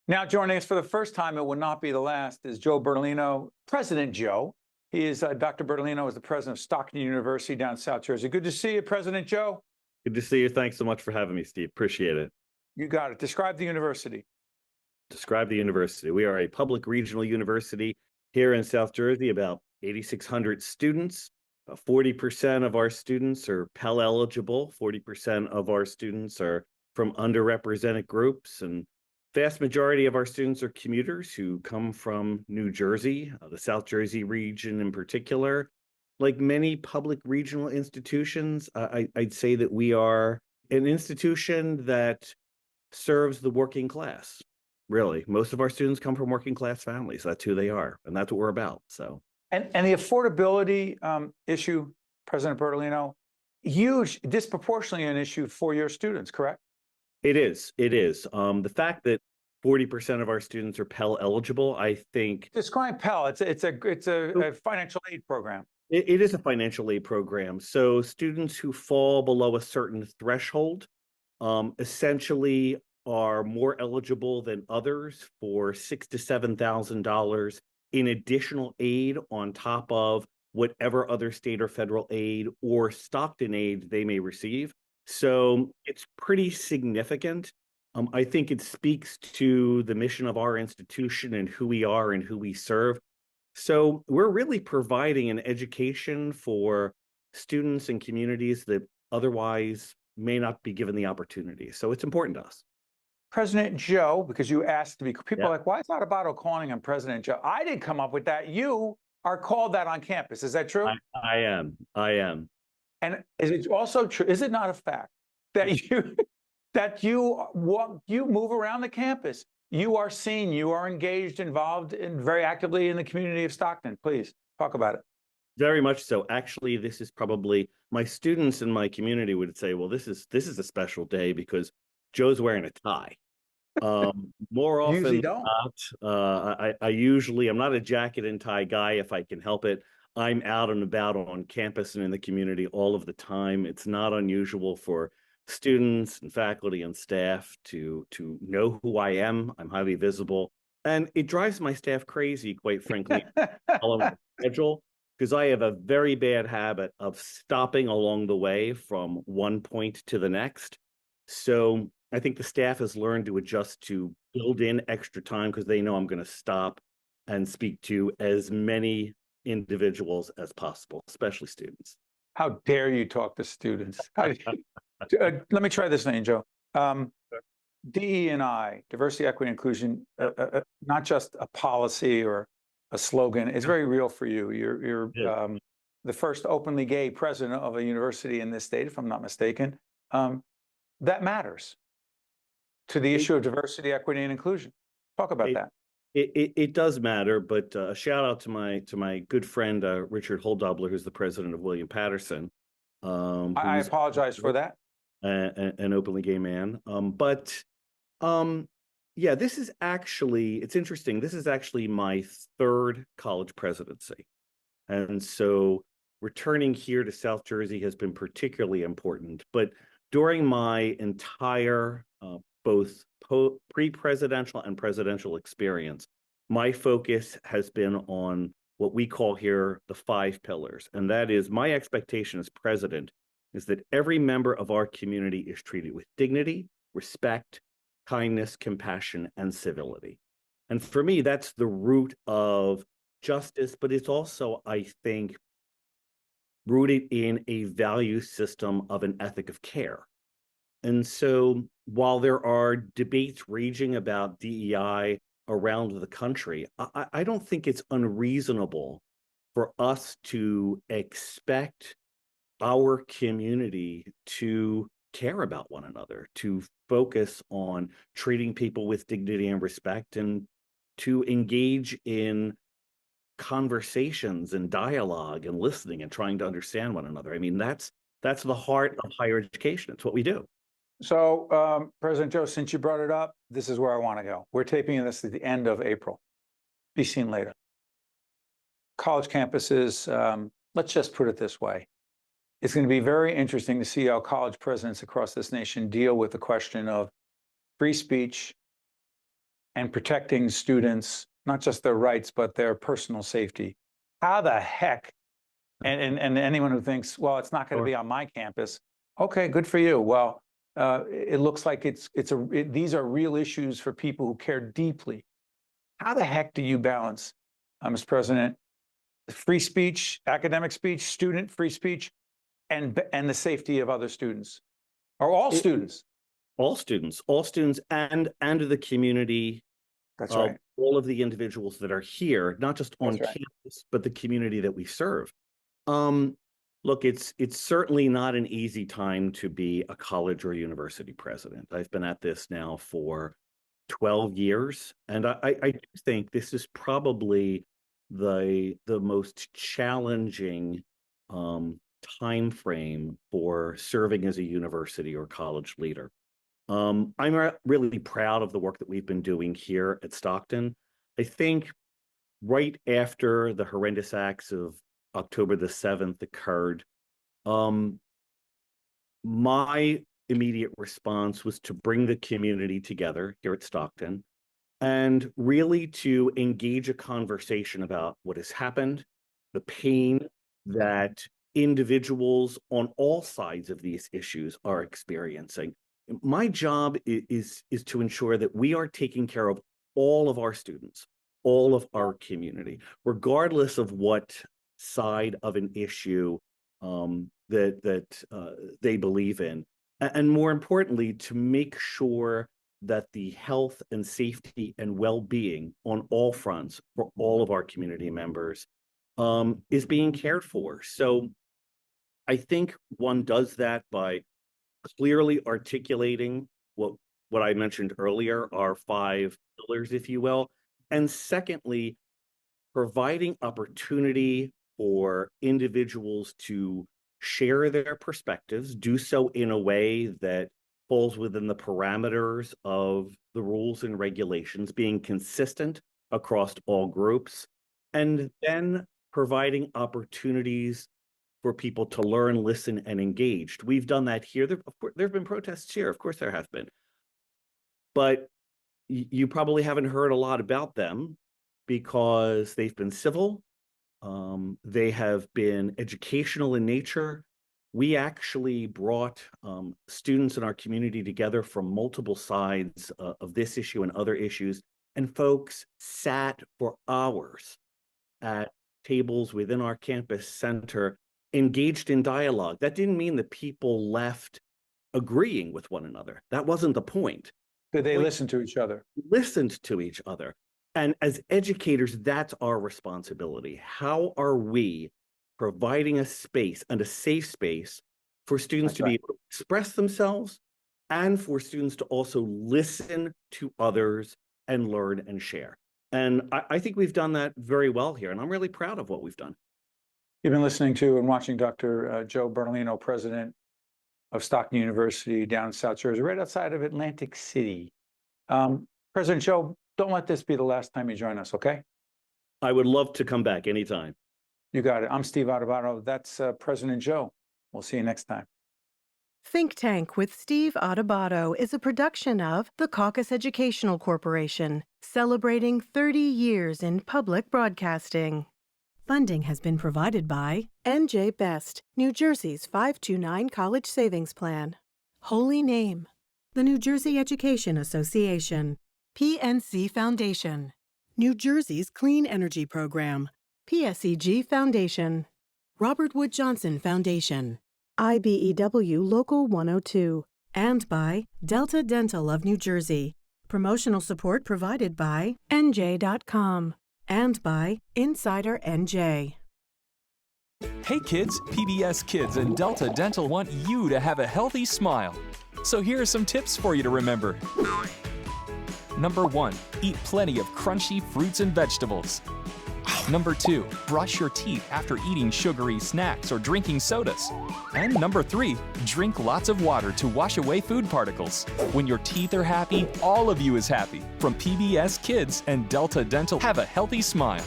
Now joining us for the first time, it will not be the last, is Joe Bertolino, President Joe. He is Dr. Bertolino is the president of Stockton University down in South Jersey. Good to see you, President Joe. Good to see you. Thanks so much for having me, Steve. Appreciate it. You got it. Describe the university. Describe the university. We are a public regional university here in South Jersey, about 8,600 students. 40% of our students are Pell eligible. 40% of our students are from underrepresented groups, and vast majority of our students are commuters who come from New Jersey, the South Jersey region in particular. Like many public regional institutions, I'd say that we are an institution that serves the working class. Really, most of our students come from working class families. That's who they are, and that's what we're about. So, And the affordability issue, President Bertolino, huge, disproportionately an issue for your students, correct? it is. It is. The fact that 40% of our students are Pell eligible, I think Describe Pell. It's a financial aid program. it is a financial aid program. So students who fall below a certain threshold essentially are more eligible than others for $6,000 to $7,000 in additional aid on top of whatever other state or federal aid or Stockton aid they may receive. So it's pretty significant. I think it speaks to the mission of our institution and who we are and who we serve. So we're really providing an education for students and communities that otherwise may not be given the opportunity. So it's important to us. President Joe, because you asked to be, people Yeah. are like, why is Adubato calling him President Joe? I didn't come up with that. You are called that on campus. Is that true? I am. I am. And is it also true? Is it not a fact that you move around the campus? You are seen, you are engaged, involved, and very actively in the community of Stockton. Please talk about it. Very much so. Actually, this is probably my students in my community would say, well, this is a special day because Joe's wearing a tie. More often Usually than don't. not, I'm not a jacket and tie guy if I can help it. I'm out and about on campus and in the community all of the time. It's not unusual for students and faculty and staff to know who I am. I'm highly visible, and it drives my staff crazy, quite frankly, following the schedule, because I have a very bad habit of stopping along the way from one point to the next. So I think the staff has learned to adjust to build in extra time because they know I'm going to stop and speak to as many individuals as possible, especially students. How dare you talk to students? Let me try this name, Joe. DE&I, diversity, equity, inclusion, not just a policy or a slogan. It's very real for you. You're the first openly gay president of a university in this state, if I'm not mistaken. That matters to the issue of diversity, equity, and inclusion. Talk about that. It does matter, but a shout out to my good friend Richard Holdobler, who's the president of William Patterson. I apologize for that. An openly gay man. Yeah, this is actually, it's interesting. This is actually my third college presidency. And so returning here to South Jersey has been particularly important. But during my entire both pre-presidential and presidential experience, my focus has been on what we call here the 5 pillars. And that is, my expectation as president is that every member of our community is treated with dignity, respect, kindness, compassion, and civility. And for me, that's the root of justice, but it's also, I think, rooted in a value system of an ethic of care. And so while there are debates raging about DEI around the country, I don't think it's unreasonable for us to expect our community to care about one another, to focus on treating people with dignity and respect, and to engage in conversations and dialogue and listening and trying to understand one another. I mean, that's the heart of higher education. It's what we do. So, President Joe, since you brought it up, this is where I want to go. We're taping this at the end of April. Be seen later. College campuses, let's just put it this way. It's going to be very interesting to see how college presidents across this nation deal with the question of free speech and protecting students, not just their rights, but their personal safety. How the heck, and anyone who thinks, well, it's not going to be on my campus, okay, good for you. Well, it looks like these are real issues for people who care deeply. How the heck do you balance, Mr. President, free speech, academic speech, student free speech, and the safety of other students, or all students? All students, and the community. That's right. All of the individuals that are here, not just on campus, but the community that we serve. Look, it's certainly not an easy time to be a college or university president. I've been at this now for 12 years, and I do think this is probably the most challenging time frame for serving as a university or college leader. I'm really proud of the work that we've been doing here at Stockton. I think right after the horrendous acts of October the 7th occurred, my immediate response was to bring the community together here at Stockton and really to engage a conversation about what has happened, the pain that individuals on all sides of these issues are experiencing. My job is to ensure that we are taking care of all of our students, all of our community, regardless of what side of an issue that they believe in. And more importantly, to make sure that the health and safety and well-being on all fronts for all of our community members is being cared for. So I think one does that by clearly articulating what I mentioned earlier, our 5 pillars, if you will. And secondly, providing opportunity for individuals to share their perspectives, do so in a way that falls within the parameters of the rules and regulations, being consistent across all groups, and then providing opportunities for people to learn, listen, and engage. We've done that here. There have been protests here. Of course there have been. But you probably haven't heard a lot about them because they've been civil. They have been educational in nature. We actually brought students in our community together from multiple sides of this issue and other issues, and folks sat for hours at tables within our campus center, engaged in dialogue. That didn't mean that people left agreeing with one another. That wasn't the point. Did they listen to each other? Listened to each other. And as educators, that's our responsibility. How are we providing a space and a safe space for students to be able to express themselves and for students to also listen to others and learn and share? And I think we've done that very well here, and I'm really proud of what we've done. You've been listening to and watching Dr. Joe Bertolino, president of Stockton University down in South Jersey, right outside of Atlantic City. President Joe, don't let this be the last time you join us, okay? I would love to come back anytime. You got it. I'm Steve Adubato. That's President Joe. We'll see you next time. Think Tank with Steve Adubato is a production of the Caucus Educational Corporation, celebrating 30 years in public broadcasting. Funding has been provided by NJ Best, New Jersey's 529 College Savings Plan. Holy Name, the New Jersey Education Association. PNC Foundation, New Jersey's Clean Energy Program. PSEG Foundation, Robert Wood Johnson Foundation, IBEW Local 102, and by Delta Dental of New Jersey. Promotional support provided by NJ.com and by Insider NJ. Hey kids, PBS Kids and Delta Dental want you to have a healthy smile. So here are some tips for you to remember. Number 1, eat plenty of crunchy fruits and vegetables. Number 2, brush your teeth after eating sugary snacks or drinking sodas. And number 3, drink lots of water to wash away food particles. When your teeth are happy, all of you is happy. From PBS Kids and Delta Dental, have a healthy smile.